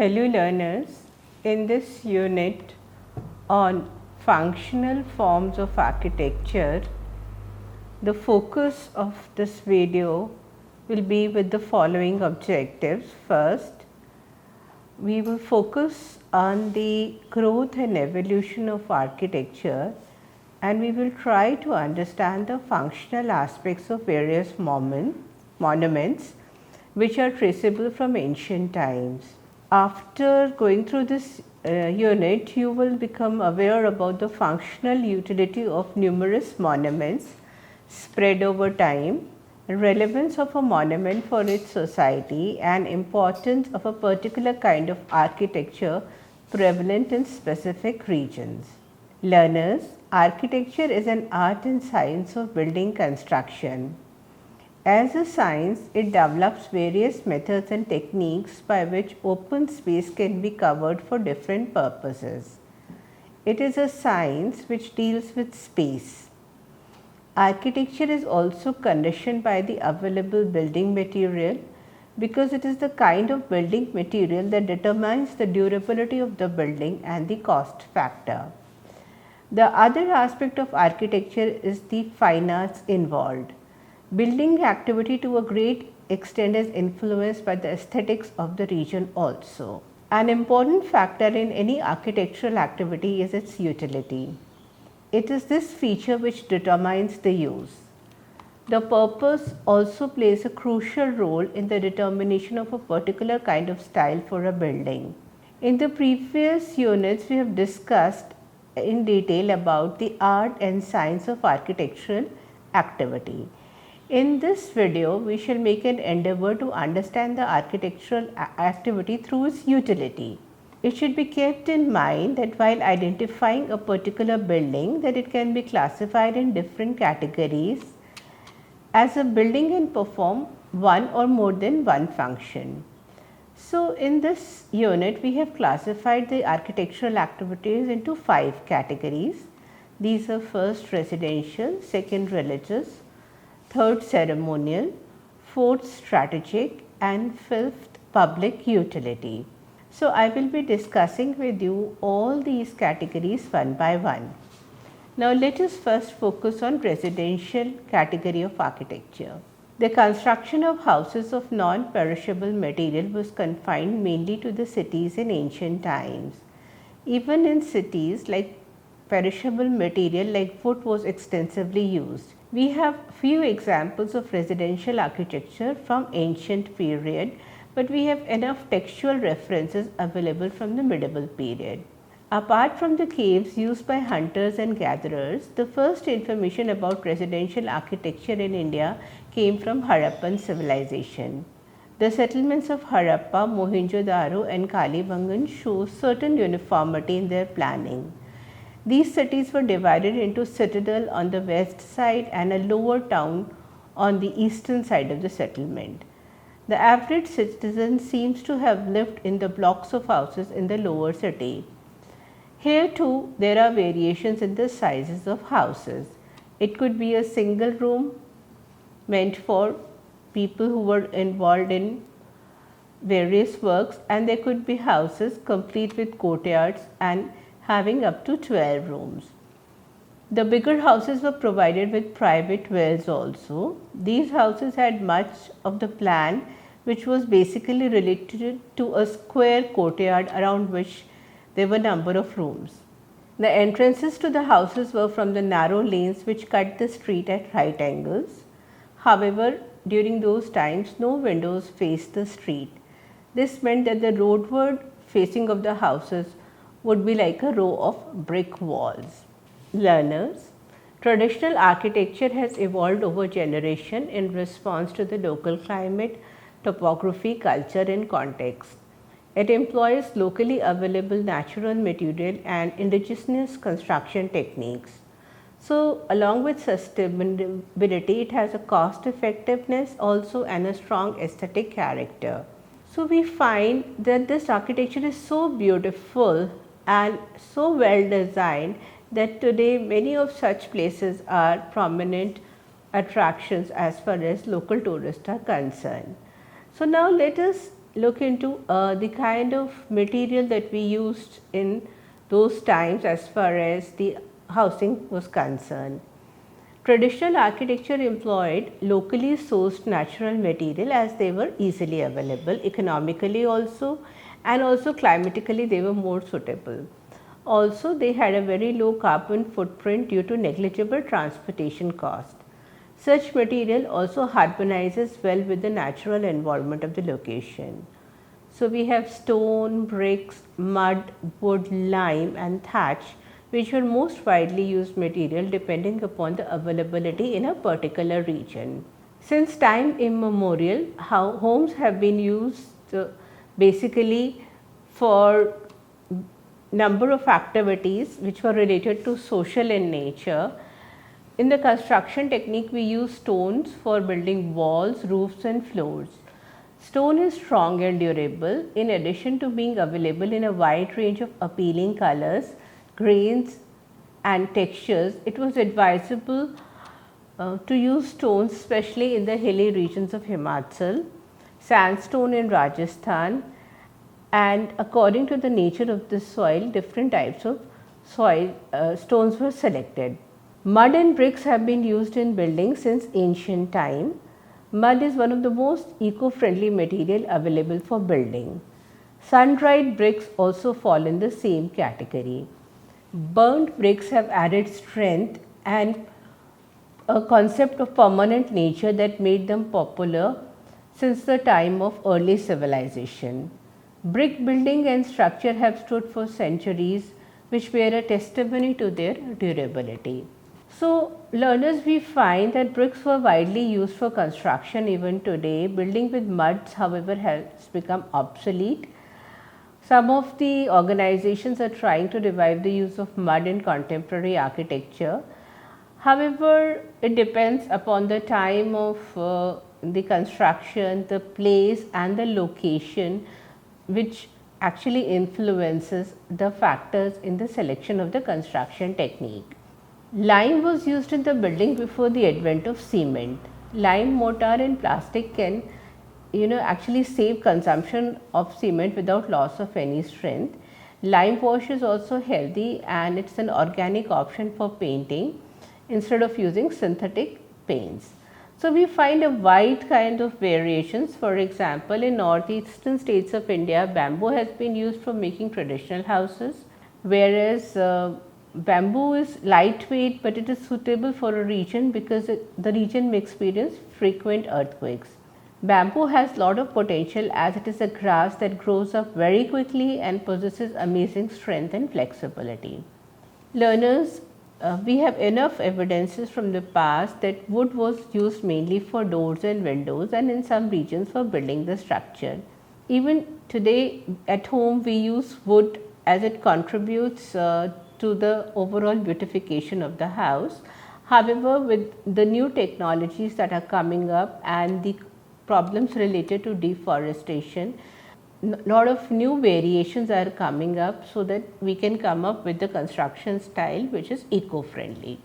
Hello learners, in this unit on functional forms of architecture, the focus of this video will be with the following objectives. First, we will focus on the growth and evolution of architecture, and we will try to understand the functional aspects of various monuments which are traceable from ancient times. After going through this unit, you will become aware about the functional utility of numerous monuments spread over time, relevance of a monument for its society, and importance of a particular kind of architecture prevalent in specific regions. Learners, architecture is an art and science of building construction. As a science, it develops various methods and techniques by which open space can be covered for different purposes. It is a science which deals with space. Architecture is also conditioned by the available building material because it is the kind of building material that determines the durability of the building and the cost factor. The other aspect of architecture is the fine arts involved. Building activity to a great extent is influenced by the aesthetics of the region also. An important factor in any architectural activity is its utility. It is this feature which determines the use. The purpose also plays a crucial role in the determination of a particular kind of style for a building. In the previous units, we have discussed in detail about the art and science of architectural activity. In this video, we shall make an endeavor to understand the architectural activity through its utility. It should be kept in mind that while identifying a particular building, that it can be classified in different categories, as a building can perform one or more than one function. So, in this unit, we have classified the architectural activities into 5 categories. These are first residential, second religious, third ceremonial, fourth strategic, and fifth public utility. So, I will be discussing with you all these categories one by one. Now, let us first focus on residential category of architecture. The construction of houses of non-perishable material was confined mainly to the cities in ancient times. Even in cities, like perishable material like wood was extensively used. We have few examples of residential architecture from ancient period, but we have enough textual references available from the medieval period. Apart from the caves used by hunters and gatherers, the first information about residential architecture in India came from Harappan civilization. The settlements of Harappa, Mohenjo-daro and Kalibangan show certain uniformity in their planning. These cities were divided into citadel on the west side and a lower town on the eastern side of the settlement. The average citizen seems to have lived in the blocks of houses in the lower city. Here too, there are variations in the sizes of houses. It could be a single room meant for people who were involved in various works, and there could be houses complete with courtyards and having up to 12 rooms. The bigger houses were provided with private wells also. These houses had much of the plan which was basically related to a square courtyard around which there were a number of rooms. The entrances to the houses were from the narrow lanes which cut the street at right angles. However, during those times, no windows faced the street. This meant that the roadward facing of the houses would be like a row of brick walls. Learners, traditional architecture has evolved over generation in response to the local climate, topography, culture and context. It employs locally available natural material and indigenous construction techniques. So, along with sustainability, it has a cost effectiveness also and a strong aesthetic character. So, we find that this architecture is so beautiful and so well designed that today many of such places are prominent attractions as far as local tourists are concerned. So, now let us look into the kind of material that we used in those times as far as the housing was concerned. Traditional architecture employed locally sourced natural material as they were easily available, economically also, and also climatically they were more suitable. Also, they had a very low carbon footprint due to negligible transportation cost. Such material also harmonizes well with the natural environment of the location. So, we have stone, bricks, mud, wood, lime and thatch, which were most widely used material depending upon the availability in a particular region. Since time immemorial, how homes have been used basically for number of activities which were related to social in nature. In the construction technique, we use stones for building walls, roofs and floors. Stone is strong and durable. In addition to being available in a wide range of appealing colors, grains and textures, it was advisable to use stones especially in the hilly regions of Himachal, sandstone in Rajasthan, and according to the nature of the soil, different types of soil stones were selected. Mud and bricks have been used in buildings since ancient time. Mud is one of the most eco-friendly material available for building. Sun-dried bricks also fall in the same category. Burnt bricks have added strength and a concept of permanent nature that made them popular since the time of early civilization. Brick building and structure have stood for centuries, which bear a testimony to their durability. So, learners, we find that bricks were widely used for construction even today. Building with muds, however, has become obsolete. Some of the organizations are trying to revive the use of mud in contemporary architecture. However, it depends upon the time of the construction, the place and the location, which actually influences the factors in the selection of the construction technique. Lime was used in the building before the advent of cement. Lime, mortar and plastic can actually save consumption of cement without loss of any strength. Lime wash is also healthy and it's an organic option for painting instead of using synthetic paints. So, we find a wide kind of variations. For example, in northeastern states of India, bamboo has been used for making traditional houses, whereas bamboo is lightweight, but it is suitable for a region because the region may experience frequent earthquakes. Bamboo has lot of potential as it is a grass that grows up very quickly and possesses amazing strength and flexibility. Learners, we have enough evidences from the past that wood was used mainly for doors and windows and in some regions for building the structure. Even today at home we use wood as it contributes to the overall beautification of the house. However, with the new technologies that are coming up and the problems related to deforestation, lot of new variations are coming up so that we can come up with the construction style which is eco-friendly.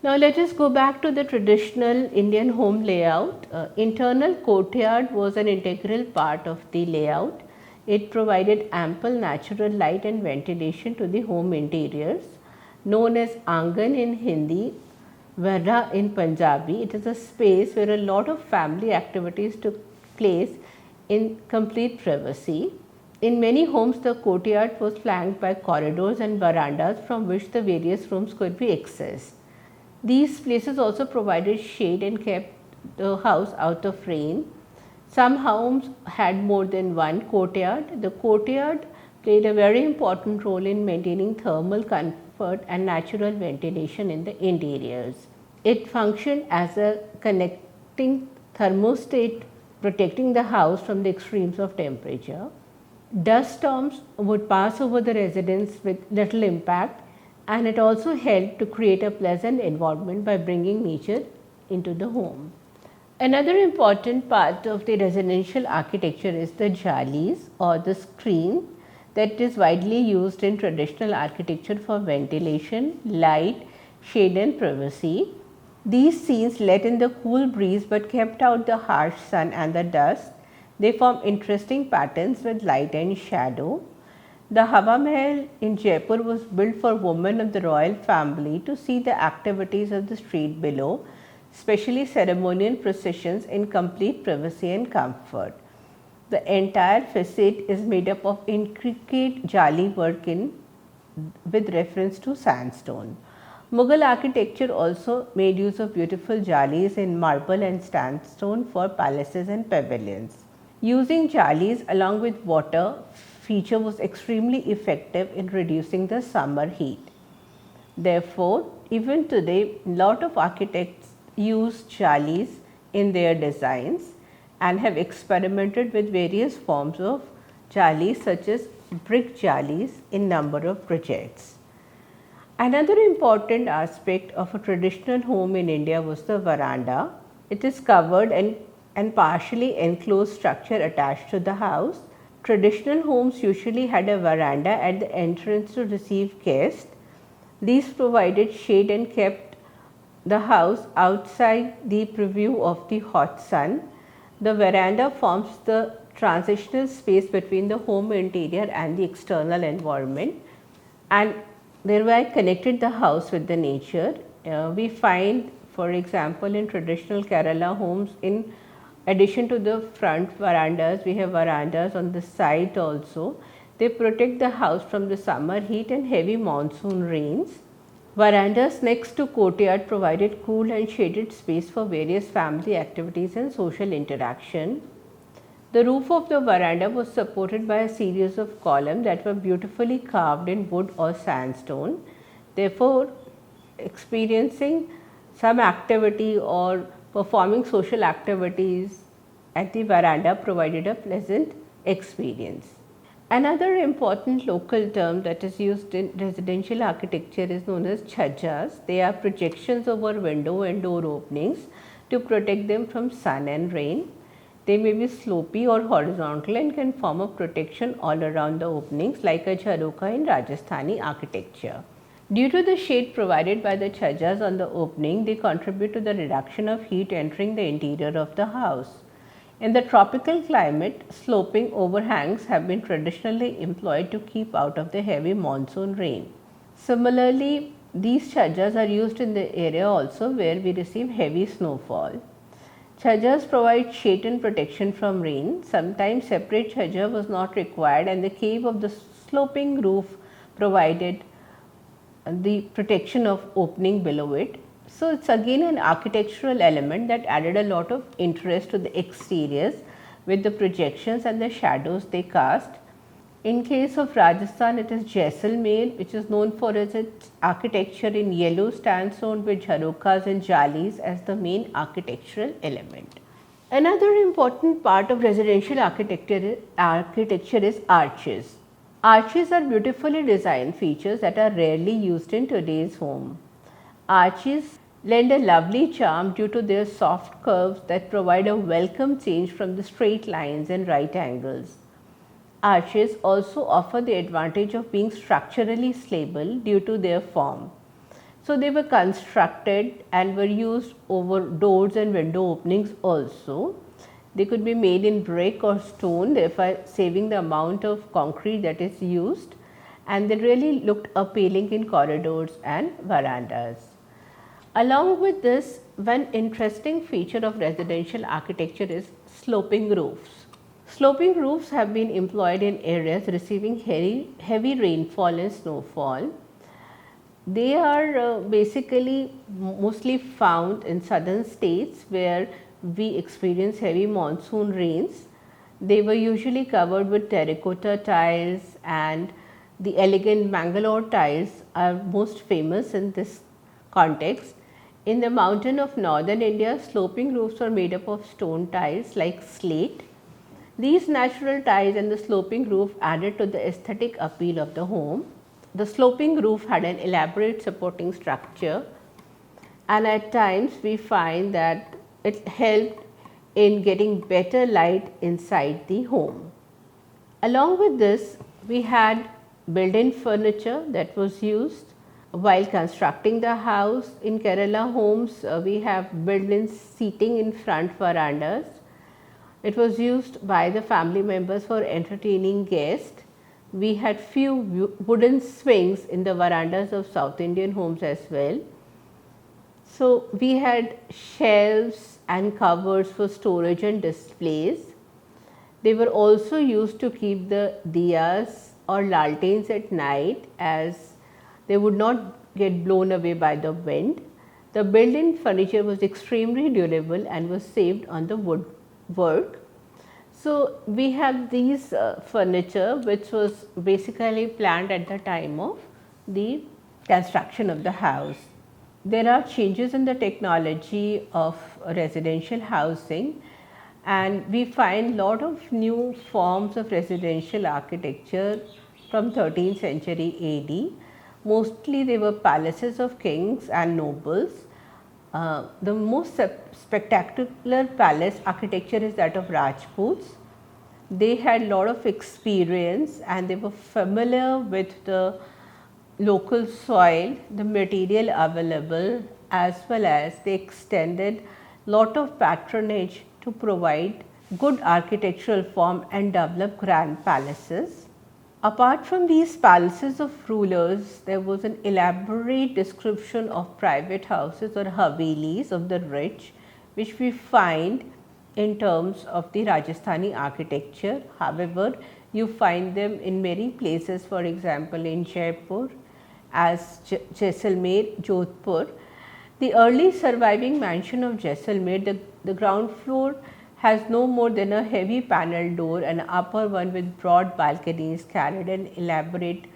Now let us go back to the traditional Indian home layout. Internal courtyard was an integral part of the layout. It provided ample natural light and ventilation to the home interiors. Known as Angan in Hindi, Verra in Punjabi, it is a space where a lot of family activities took place in complete privacy. In many homes, the courtyard was flanked by corridors and verandas from which the various rooms could be accessed. These places also provided shade and kept the house out of rain. Some homes had more than one courtyard. The courtyard played a very important role in maintaining thermal comfort and natural ventilation in the interiors. It functioned as a connecting thermostat, protecting the house from the extremes of temperature. Dust storms would pass over the residence with little impact, and it also helped to create a pleasant environment by bringing nature into the home. Another important part of the residential architecture is the jalis or the screen that is widely used in traditional architecture for ventilation, light, shade and privacy. These scenes let in the cool breeze but kept out the harsh sun and the dust. They form interesting patterns with light and shadow. The Hawa Mahal in Jaipur was built for women of the royal family to see the activities of the street below, especially ceremonial processions, in complete privacy and comfort. The entire facade is made up of intricate jali work with reference to sandstone. Mughal architecture also made use of beautiful jalis in marble and sandstone for palaces and pavilions. Using jalis along with water feature was extremely effective in reducing the summer heat. Therefore, even today, lot of architects use jalis in their designs and have experimented with various forms of jalis such as brick jalis in number of projects. Another important aspect of a traditional home in India was the veranda. It is covered and partially enclosed structure attached to the house. Traditional homes usually had a veranda at the entrance to receive guests. These provided shade and kept the house outside the preview of the hot sun. The veranda forms the transitional space between the home interior and the external environment, and thereby connected the house with the nature. We find, for example, in traditional Kerala homes, in addition to the front verandas, we have verandas on the side also. They protect the house from the summer heat and heavy monsoon rains. Verandas next to courtyard provided cool and shaded space for various family activities and social interaction. The roof of the veranda was supported by a series of columns that were beautifully carved in wood or sandstone. Therefore, experiencing some activity or performing social activities at the veranda provided a pleasant experience. Another important local term that is used in residential architecture is known as chhajjas. They are projections over window and door openings to protect them from sun and rain. They may be slopy or horizontal and can form a protection all around the openings like a jharoka in Rajasthani architecture. Due to the shade provided by the chhajjas on the opening, they contribute to the reduction of heat entering the interior of the house. In the tropical climate, sloping overhangs have been traditionally employed to keep out of the heavy monsoon rain. Similarly, these chhajjas are used in the area also where we receive heavy snowfall. Chhajjas provide shade and protection from rain. Sometimes separate chhajja was not required and the cave of the sloping roof provided the protection of opening below it. So, it is again an architectural element that added a lot of interest to the exteriors with the projections and the shadows they cast. In case of Rajasthan, it is Jaisalmer, which is known for its architecture in yellow sandstone with jharokas and jalis as the main architectural element. Another important part of residential architecture is arches. Arches are beautifully designed features that are rarely used in today's home. Arches lend a lovely charm due to their soft curves that provide a welcome change from the straight lines and right angles. Arches also offer the advantage of being structurally stable due to their form. So, they were constructed and were used over doors and window openings also. They could be made in brick or stone, therefore saving the amount of concrete that is used, and they really looked appealing in corridors and verandas. Along with this, one interesting feature of residential architecture is sloping roofs. Sloping roofs have been employed in areas receiving heavy rainfall and snowfall. They are basically mostly found in southern states where we experience heavy monsoon rains. They were usually covered with terracotta tiles, and the elegant Bangalore tiles are most famous in this context. In the mountain of northern India, sloping roofs are made up of stone tiles like slate. These natural tiles and the sloping roof added to the aesthetic appeal of the home. The sloping roof had an elaborate supporting structure, and at times we find that it helped in getting better light inside the home. Along with this, we had built-in furniture that was used while constructing the house. In Kerala homes, we have built-in seating in front verandas. It was used by the family members for entertaining guests. We had few wooden swings in the verandas of South Indian homes as well. So, we had shelves and cupboards for storage and displays. They were also used to keep the diyas or lanterns at night, as they would not get blown away by the wind. The built-in furniture was extremely durable and was saved on the woodwork. So, we have these furniture which was basically planned at the time of the construction of the house. There are changes in the technology of residential housing, and we find lot of new forms of residential architecture from 13th century AD. Mostly they were palaces of kings and nobles. The most spectacular palace architecture is that of Rajputs. They had lot of experience and they were familiar with the local soil, the material available, as well as they extended lot of patronage to provide good architectural form and develop grand palaces. Apart from these palaces of rulers, there was an elaborate description of private houses or havelis of the rich, which we find in terms of the Rajasthani architecture. However, you find them in many places, for example, in Jaipur, as Jaisalmer, Jodhpur. The early surviving mansion of Jaisalmer, the ground floor has no more than a heavy panel door, and an upper one with broad balconies carried an elaborate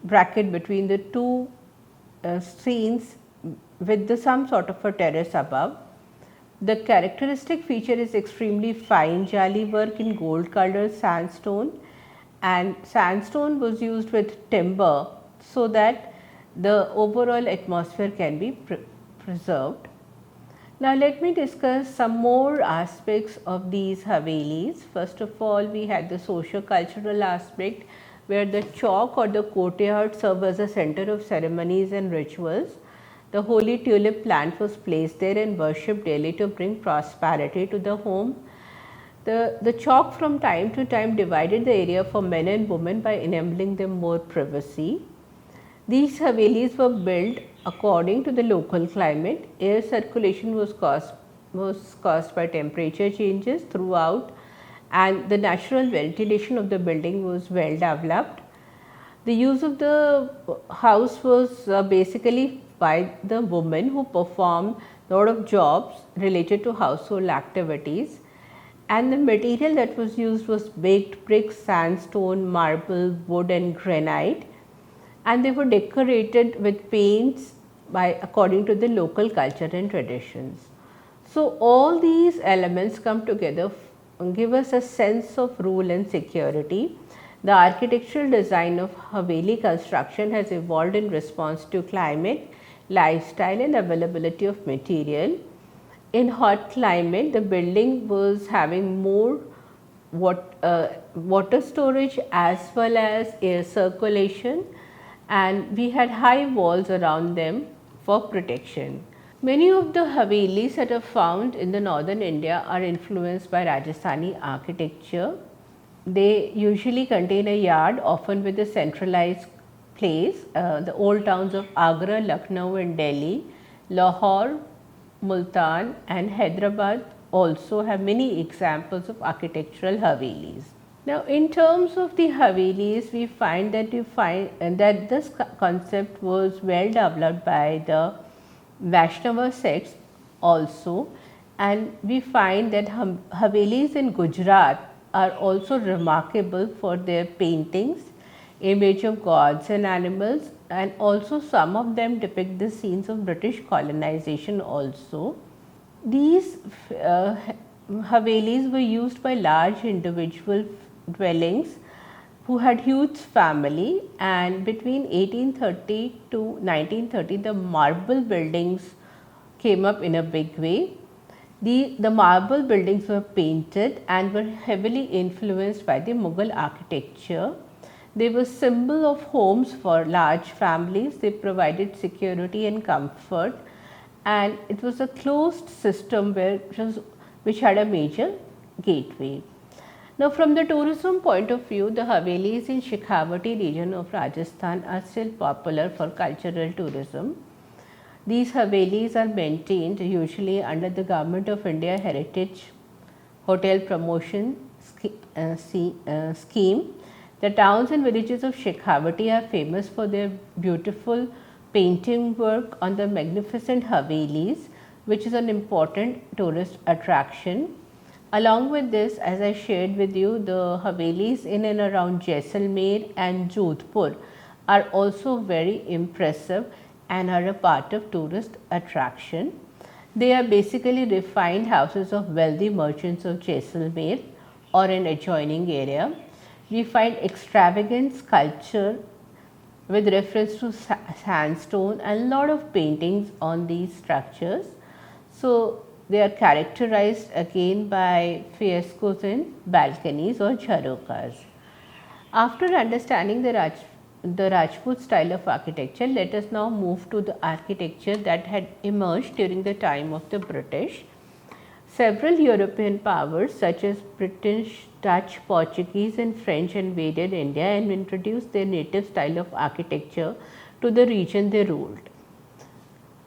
bracket between the two screens with some sort of a terrace above. The characteristic feature is extremely fine jali work in gold colored sandstone, and sandstone was used with timber so that the overall atmosphere can be preserved. Now, let me discuss some more aspects of these havelis. First of all, we had the socio-cultural aspect, where the chowk or the courtyard served as a center of ceremonies and rituals. The holy tulip plant was placed there and worshipped daily to bring prosperity to the home. The chowk from time to time divided the area for men and women by enabling them more privacy. These havelis were built according to the local climate. Air circulation was caused by temperature changes throughout, and the natural ventilation of the building was well developed. The use of the house was basically by the women who performed a lot of jobs related to household activities, and the material that was used was baked bricks, sandstone, marble, wood and granite, and they were decorated with paints according to the local culture and traditions. So, all these elements come together give us a sense of rule and security. The architectural design of Haveli construction has evolved in response to climate, lifestyle and availability of material. In hot climate, the building was having more water storage as well as air circulation, and we had high walls around them for protection. Many of the havelis that are found in the northern India are influenced by Rajasthani architecture. They usually contain a yard, often with a centralized place. The old towns of Agra, Lucknow and Delhi, Lahore, Multan and Hyderabad also have many examples of architectural havelis. Now, in terms of the havelis, we find that this concept was well developed by the Vaishnava sects also, and we find that havelis in Gujarat are also remarkable for their paintings, image of gods and animals, and also some of them depict the scenes of British colonization also. These havelis were used by large individual dwellings who had huge family, and between 1830 to 1930 the marble buildings came up in a big way. The marble buildings were painted and were heavily influenced by the Mughal architecture. They were symbol of homes for large families. They provided security and comfort, and it was a closed system which had a major gateway. Now, from the tourism point of view, the Havelis in Shekhawati region of Rajasthan are still popular for cultural tourism. These Havelis are maintained usually under the Government of India Heritage Hotel Promotion Scheme. The towns and villages of Shekhawati are famous for their beautiful painting work on the magnificent Havelis, which is an important tourist attraction. Along with this, as I shared with you, the Havelis in and around Jaisalmer and Jodhpur are also very impressive and are a part of tourist attraction. They are basically refined houses of wealthy merchants of Jaisalmer or an adjoining area. We find extravagant sculpture with reference to sandstone and a lot of paintings on these structures. So, they are characterized again by frescoes in balconies or jharokas. After understanding the Rajput style of architecture, let us now move to the architecture that had emerged during the time of the British. Several European powers such as British, Dutch, Portuguese and French invaded India and introduced their native style of architecture to the region they ruled.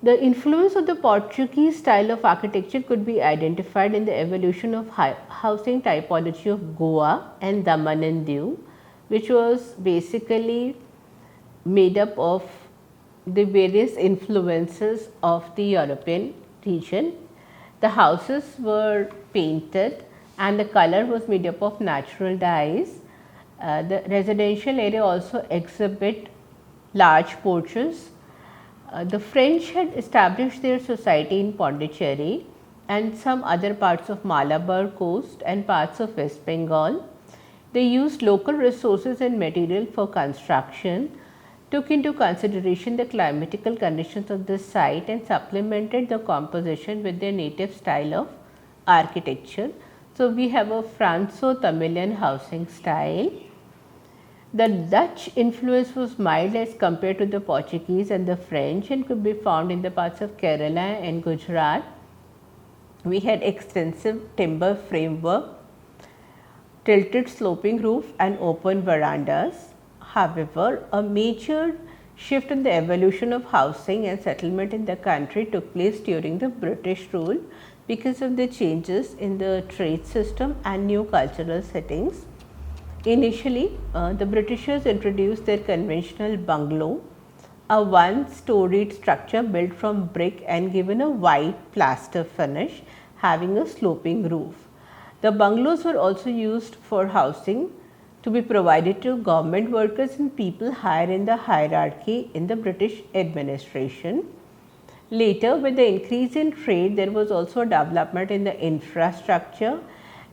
The influence of the Portuguese style of architecture could be identified in the evolution of housing typology of Goa and Daman and Diu, which was basically made up of the various influences of the European region. The houses were painted and the color was made up of natural dyes. The residential area also exhibit large porches. The French had established their society in Pondicherry and some other parts of Malabar coast and parts of West Bengal. They used local resources and material for construction, took into consideration the climatical conditions of the site and supplemented the composition with their native style of architecture. So, we have a Franco-Tamilian housing style. The Dutch influence was mild as compared to the Portuguese and the French and could be found in the parts of Kerala and Gujarat. We had extensive timber framework, tilted sloping roof and open verandas. However, a major shift in the evolution of housing and settlement in the country took place during the British rule because of the changes in the trade system and new cultural settings. Initially, the Britishers introduced their conventional bungalow, a one-storied structure built from brick and given a white plaster finish having a sloping roof. The bungalows were also used for housing to be provided to government workers and people higher in the hierarchy in the British administration. Later, with the increase in trade, there was also a development in the infrastructure,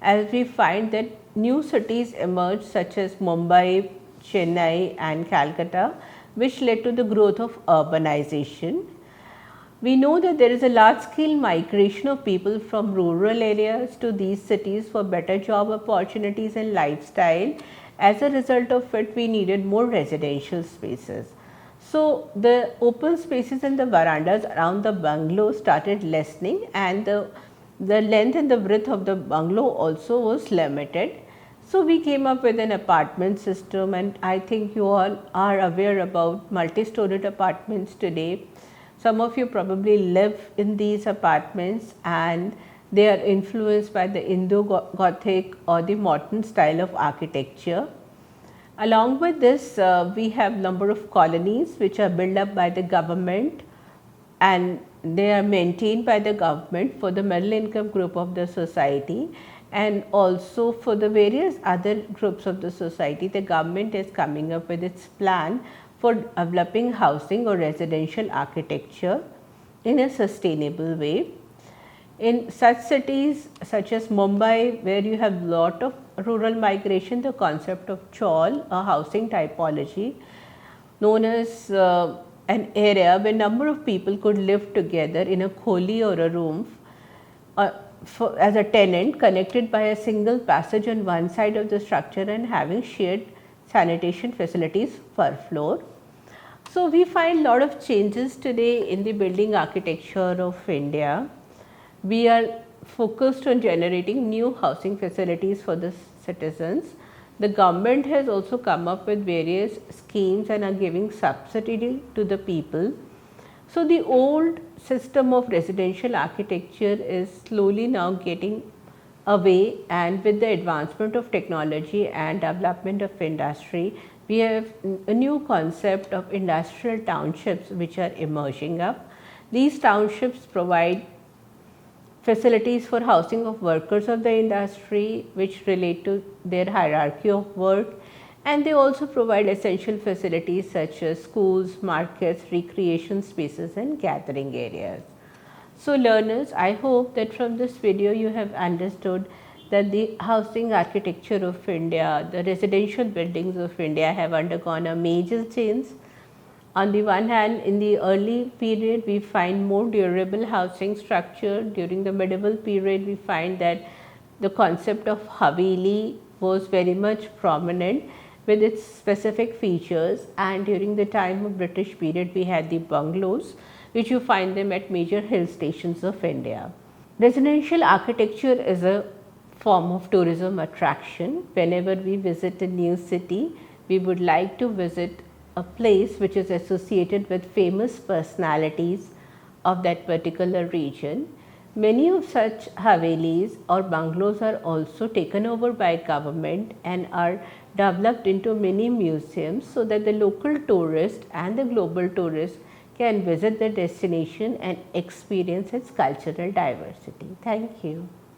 as we find that new cities emerged such as Mumbai, Chennai and Calcutta, which led to the growth of urbanization. We know that there is a large scale migration of people from rural areas to these cities for better job opportunities and lifestyle. As a result of it, we needed more residential spaces. So, the open spaces and the verandas around the bungalow started lessening, and the length and the width of the bungalow also was limited. So, we came up with an apartment system, and I think you all are aware about multi-storied apartments today. Some of you probably live in these apartments and they are influenced by the Indo-Gothic or the modern style of architecture. Along with this, we have number of colonies which are built up by the government and they are maintained by the government for the middle income group of the society, and also for the various other groups of the society. The government is coming up with its plan for developing housing or residential architecture in a sustainable way. In such cities such as Mumbai, where you have lot of rural migration, the concept of chawl, a housing typology known as an area where number of people could live together in a kholi or a room as a tenant, connected by a single passage on one side of the structure and having shared sanitation facilities per floor. So, we find lot of changes today in the building architecture of India. We are focused on generating new housing facilities for the citizens. The government has also come up with various schemes and are giving subsidy to the people. So, the old system of residential architecture is slowly now getting away, and with the advancement of technology and development of industry, we have a new concept of industrial townships which are emerging up. These townships provide facilities for housing of workers of the industry which relate to their hierarchy of work, and they also provide essential facilities such as schools, markets, recreation spaces and gathering areas. So learners, I hope that from this video you have understood that the housing architecture of India, the residential buildings of India have undergone a major change. On the one hand, in the early period, we find more durable housing structure. During the medieval period, we find that the concept of Haveli was very much prominent with its specific features, and during the time of British period, we had the bungalows, which you find them at major hill stations of India. Residential architecture is a form of tourism attraction. Whenever we visit a new city, we would like to visit a place which is associated with famous personalities of that particular region. Many of such havelis or bungalows are also taken over by government and are developed into mini museums, so that the local tourist and the global tourist can visit the destination and experience its cultural diversity. Thank you.